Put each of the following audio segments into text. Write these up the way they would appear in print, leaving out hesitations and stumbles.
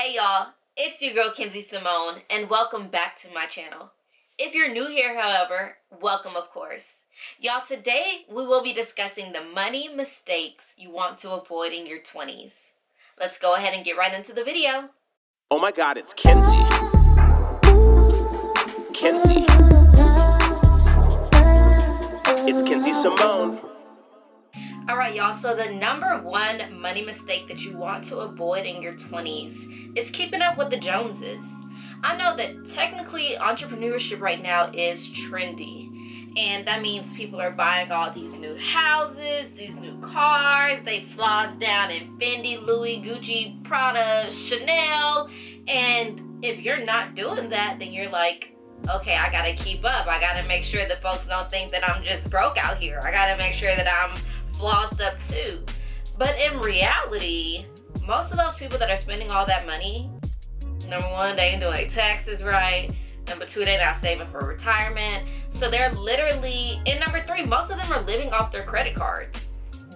Hey y'all, it's your girl Kenzie Symone, and welcome back to my channel. If you're new here, however, welcome of course. Y'all, today we will be discussing the money mistakes you want to avoid in your 20s. Let's go ahead and get right into the video. Oh my God, it's Kenzie. Kenzie. It's Kenzie Symone. Alright y'all, so the number one money mistake that you want to avoid in your 20s is keeping up with the Joneses. I know that technically entrepreneurship right now is trendy, and that means people are buying all these new houses, these new cars, they floss down in Fendi, Louis, Gucci, Prada, Chanel, and if you're not doing that, then you're like, okay, I gotta keep up. I gotta make sure that folks don't think that I'm just broke out here. I gotta make sure that I'm flossed up too. But in reality, most of those people that are spending all that money, number one, they ain't doing their taxes right. Number two, they're not saving for retirement. So they're literally, and number three, most of them are living off their credit cards.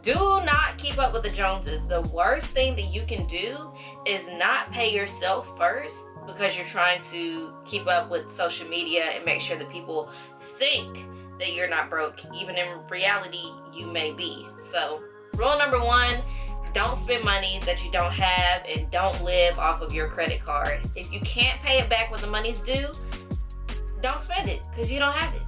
Do not keep up with the Joneses. The worst thing that you can do is not pay yourself first because you're trying to keep up with social media and make sure that people think that you're not broke, even in reality you may be. So rule number one, don't spend money that you don't have, and don't live off of your credit card. If you can't pay it back when the money's due, don't spend it because you don't have it.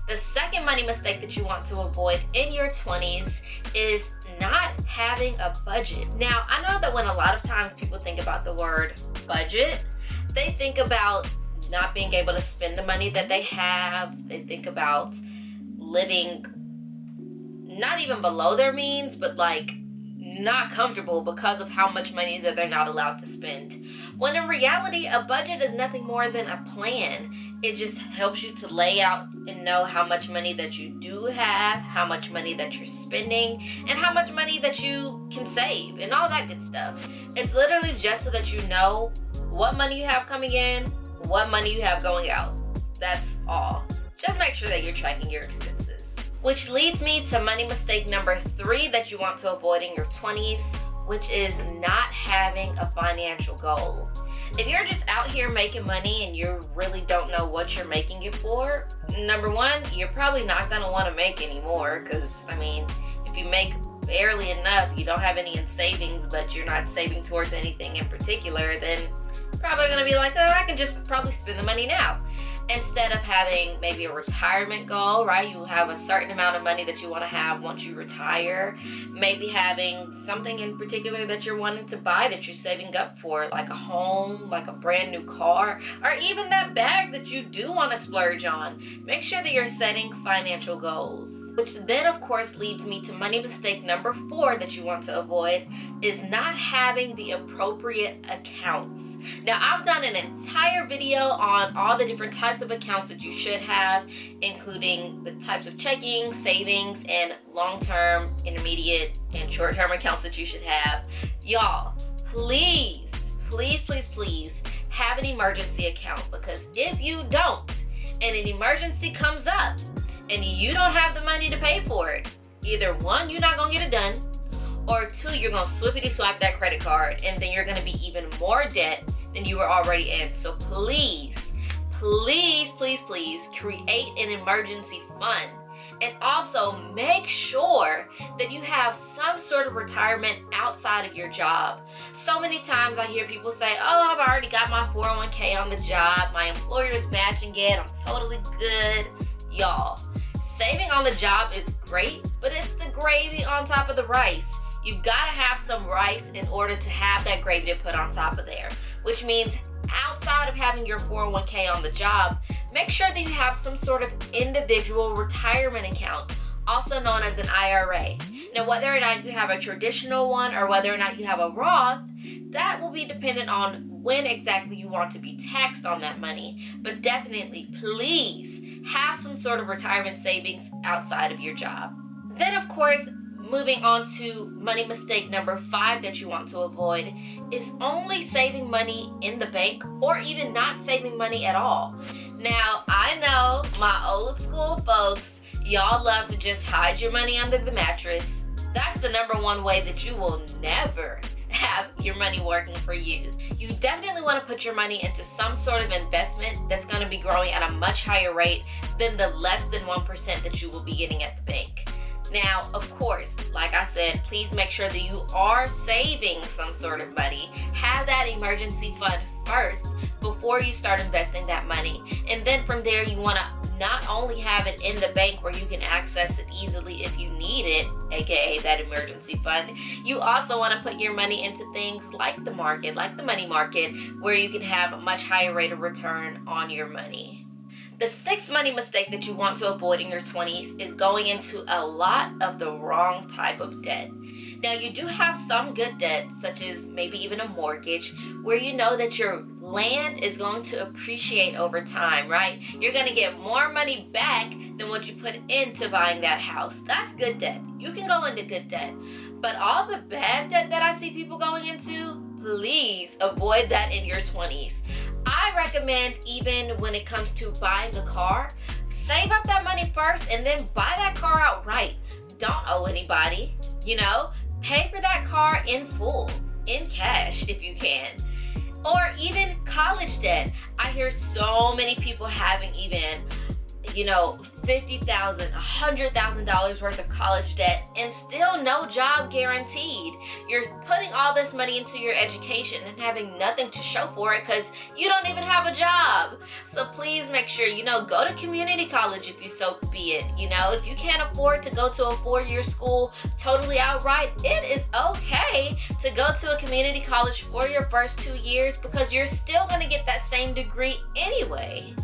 The second money mistake that you want to avoid in your 20s is not having a budget. Now, I know that when a lot of times people think about the word budget, they think about not being able to spend the money that they have. They think about living not even below their means, but like not comfortable because of how much money that they're not allowed to spend. When in reality, a budget is nothing more than a plan. It just helps you to lay out and know how much money that you do have, how much money that you're spending, and how much money that you can save, and all that good stuff. It's literally just so that you know what money you have coming in, what money you have going out. That's all. Just make sure that you're tracking your expenses. Which leads me to money mistake number 3 that you want to avoid in your 20s, which is not having a financial goal. If you're just out here making money and you really don't know what you're making it for, number one, you're probably not going to want to make any more, because, I mean, if you make barely enough, you don't have any in savings, but you're not saving towards anything in particular, then probably going to be like, oh, I can just probably spend the money now. Instead of having maybe a retirement goal, right? You have a certain amount of money that you want to have once you retire. Maybe having something in particular that you're wanting to buy that you're saving up for, like a home, like a brand new car, or even that bag that you do want to splurge on. Make sure that you're setting financial goals. Which then, of course, leads me to money mistake number 4 that you want to avoid is not having the appropriate accounts. Now, I've done an entire video on all the different types of accounts that you should have, including the types of checking, savings, and long-term, intermediate, and short-term accounts that you should have. Y'all, please, please, please, please have an emergency account, because if you don't and an emergency comes up and you don't have the money to pay for it, either one, you're not gonna get it done, or two, you're gonna swippity swipe that credit card, and then you're gonna be even more debt than you were already in. So please, please, please, please create an emergency fund. And also make sure that you have some sort of retirement outside of your job. So many times I hear people say, oh, I've already got my 401k on the job, my employer is matching it, I'm totally good. Y'all, saving on the job is great, but it's the gravy on top of the rice. You've got to have some rice in order to have that gravy to put on top of there, which means outside of having your 401k on the job, make sure that you have some sort of individual retirement account, also known as an IRA. Now, whether or not you have a traditional one or whether or not you have a Roth, that will be dependent on when exactly you want to be taxed on that money. But definitely, please have some sort of retirement savings outside of your job. Then, of course, moving on to money mistake number 5 that you want to avoid is only saving money in the bank, or even not saving money at all. Now, I know my old school folks, y'all love to just hide your money under the mattress. That's the number one way that you will never have your money working for you. You definitely want to put your money into some sort of investment that's going to be growing at a much higher rate than the less than 1% that you will be getting at the bank. Now, of course, like I said, please make sure that you are saving some sort of money. Have that emergency fund first before you start investing that money. And then from there, you want to not only have it in the bank where you can access it easily if you need it, aka that emergency fund, you also want to put your money into things like the market, like the money market, where you can have a much higher rate of return on your money. The sixth money mistake that you want to avoid in your 20s is going into a lot of the wrong type of debt. Now, you do have some good debt, such as maybe even a mortgage, where you know that your land is going to appreciate over time, right? You're going to get more money back than what you put into buying that house. That's good debt. You can go into good debt. But all the bad debt that I see people going into, please avoid that in your 20s. I recommend, even when it comes to buying a car, save up that money first and then buy that car outright. Don't owe anybody, pay for that car in full, in cash if you can. Or even college debt. I hear so many people having even, $50,000, $100,000 worth of college debt and still no job guaranteed. You're putting all this money into your education and having nothing to show for it because you don't even have a job. So please make sure, go to community college if you so be it. If you can't afford to go to a 4-year school totally outright, it is okay to go to a community college for your first 2 years because you're still going to get that same degree anyway.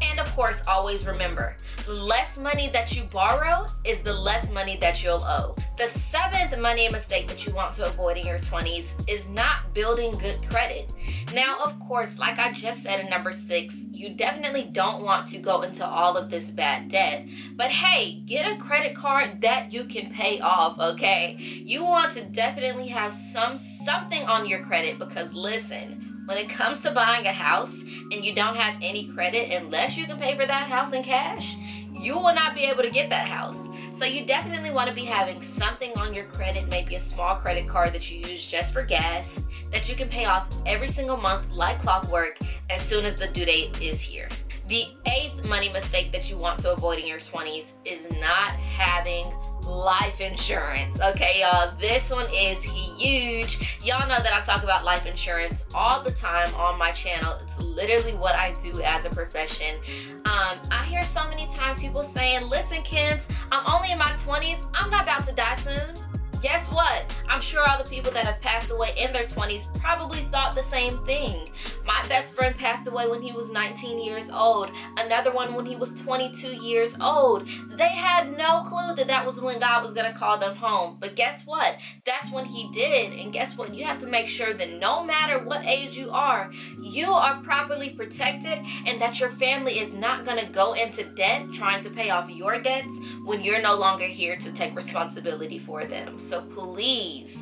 And of course, always remember, the less money that you borrow is the less money that you'll owe. The seventh money mistake that you want to avoid in your 20s is not building good credit. Now, of course, like I just said in number 6, you definitely don't want to go into all of this bad debt. But hey, get a credit card that you can pay off, okay? You want to definitely have something on your credit because listen, when it comes to buying a house and you don't have any credit, unless you can pay for that house in cash, you will not be able to get that house. So you definitely want to be having something on your credit, maybe a small credit card that you use just for gas, that you can pay off every single month like clockwork as soon as the due date is here. The eighth money mistake that you want to avoid in your 20s is not having life insurance. Okay, y'all, this one is huge. Y'all know that I talk about life insurance all the time on my channel. It's literally what I do as a profession. I hear so many times people saying, listen, Kens, I'm only in my 20s. I'm not about to die soon. Guess what? I'm sure all the people that have passed away in their 20s probably thought the same thing. My best friend passed away when he was 19 years old. Another one when he was 22 years old. They had no clue that that was when God was going to call them home. But guess what? That's when he did. And guess what? You have to make sure that no matter what age you are properly protected and that your family is not going to go into debt trying to pay off your debts when you're no longer here to take responsibility for them. So please,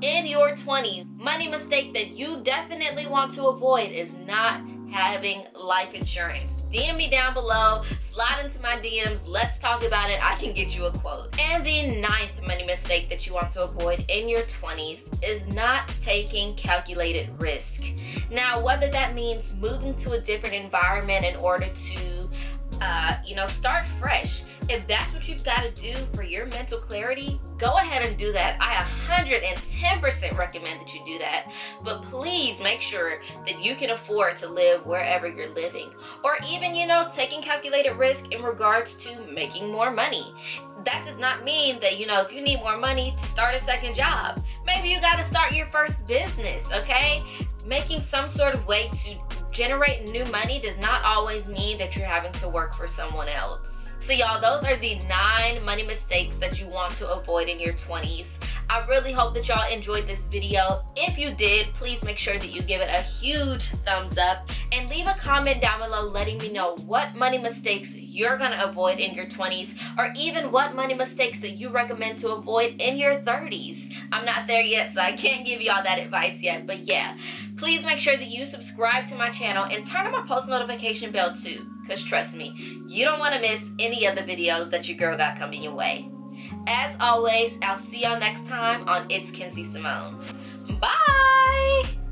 in your 20s, money mistake that you definitely want to avoid is not having life insurance. DM me down below, slide into my DMs, let's talk about it. I can get you a quote. And the ninth money mistake that you want to avoid in your 20s is not taking calculated risk. Now, whether that means moving to a different environment in order to start fresh. If that's what you've got to do for your mental clarity, go ahead and do that. I 110% recommend that you do that. But please make sure that you can afford to live wherever you're living. Or even, taking calculated risk in regards to making more money. That does not mean that, if you need more money to start a second job, maybe you got to start your first business, okay? Making some sort of way to generate new money does not always mean that you're having to work for someone else. So y'all, those are the 9 money mistakes that you want to avoid in your 20s. I really hope that y'all enjoyed this video. If you did, please make sure that you give it a huge thumbs up and leave a comment down below letting me know what money mistakes you're going to avoid in your 20s, or even what money mistakes that you recommend to avoid in your 30s. I'm not there yet, so I can't give y'all that advice yet, but yeah, please make sure that you subscribe to my channel and turn on my post notification bell too, because trust me, you don't want to miss any of the videos that your girl got coming your way. As always, I'll see y'all next time on It's Kenzie Symone. Bye!